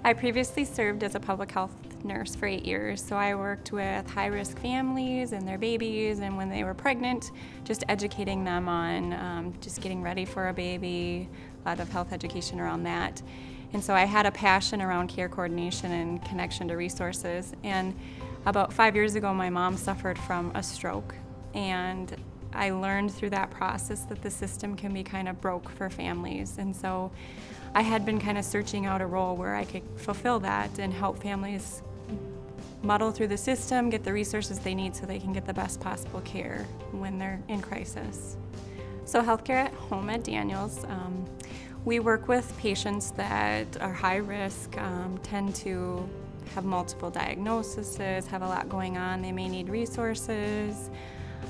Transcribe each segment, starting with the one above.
I previously served as a public health nurse for 8 years, so I worked with high-risk families and their babies, and when they were pregnant, just educating them on just getting ready for a baby, a lot of health education around that. And so I had a passion around care coordination and connection to resources. And about 5 years ago, my mom suffered from a stroke, and I learned through that process that the system can be kind of broke for families. And so I had been kind of searching out a role where I could fulfill that and help families muddle through the system, get the resources they need so they can get the best possible care when they're in crisis. So healthcare at home at Daniels, we work with patients that are high risk, tend to have multiple diagnoses, have a lot going on. They may need resources,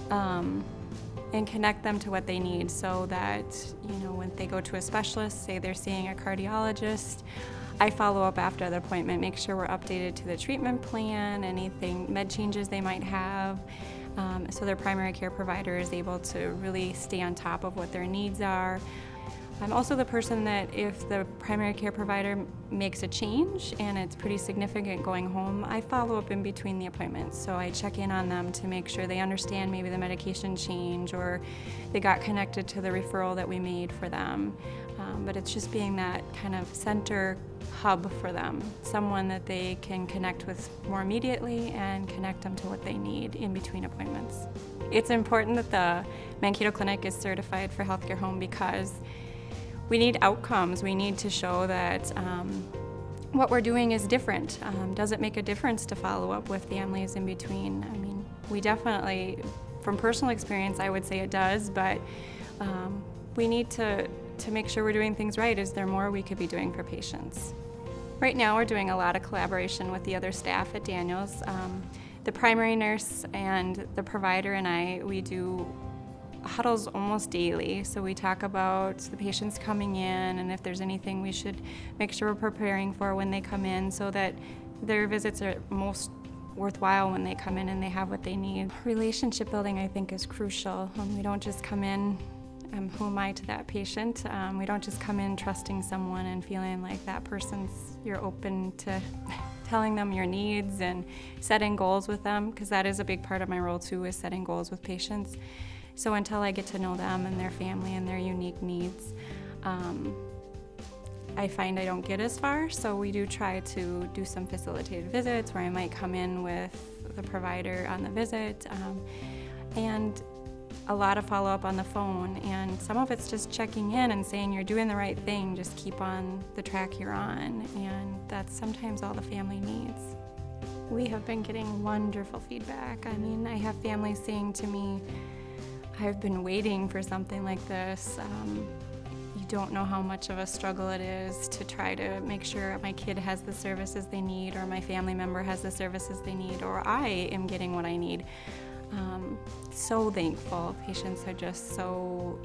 and connect them to what they need so that, when they go to a specialist, say they're seeing a cardiologist, I follow up after the appointment, make sure we're updated to the treatment plan, anything, med changes they might have, so their primary care provider is able to really stay on top of what their needs are. I'm also the person that if the primary care provider makes a change and it's pretty significant going home, I follow up in between the appointments. So I check in on them to make sure they understand maybe the medication change or they got connected to the referral that we made for them. But it's just being that kind of center hub for them, someone that they can connect with more immediately and connect them to what they need in between appointments. It's important that the Mankato Clinic is certified for healthcare home because we need outcomes. We need to show that what we're doing is different. Does it make a difference to follow up with families in between? I mean, we definitely, from personal experience, I would say it does, but we need to make sure we're doing things right. Is there more we could be doing for patients? Right now, we're doing a lot of collaboration with the other staff at Daniels. The primary nurse and the provider and we do huddles almost daily. So we talk about the patients coming in and if there's anything we should make sure we're preparing for when they come in so that their visits are most worthwhile when they come in and they have what they need. Relationship building, I think, is crucial. We don't just come in, who am I to that patient? We don't just come in trusting someone and feeling like that you're open to telling them your needs and setting goals with them, because that is a big part of my role too, is setting goals with patients. So until I get to know them and their family and their unique needs, I find I don't get as far. So we do try to do some facilitated visits where I might come in with the provider on the visit, and a lot of follow-up on the phone. And some of it's just checking in and saying you're doing the right thing, just keep on the track you're on. And that's sometimes all the family needs. We have been getting wonderful feedback. I mean, I have families saying to me, I've been waiting for something like this. You don't know how much of a struggle it is to try to make sure my kid has the services they need or my family member has the services they need or I am getting what I need. So thankful. Patients are just so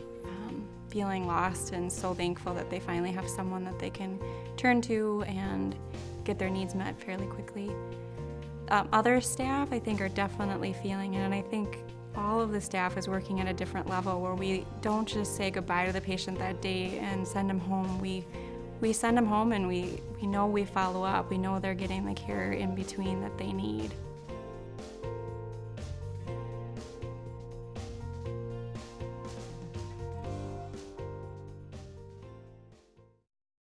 feeling lost and so thankful that they finally have someone that they can turn to and get their needs met fairly quickly. Other staff, I think, are definitely feeling it, and I think all of the staff is working at a different level where we don't just say goodbye to the patient that day and send them home. We send them home and we know we follow up. We know they're getting the care in between that they need.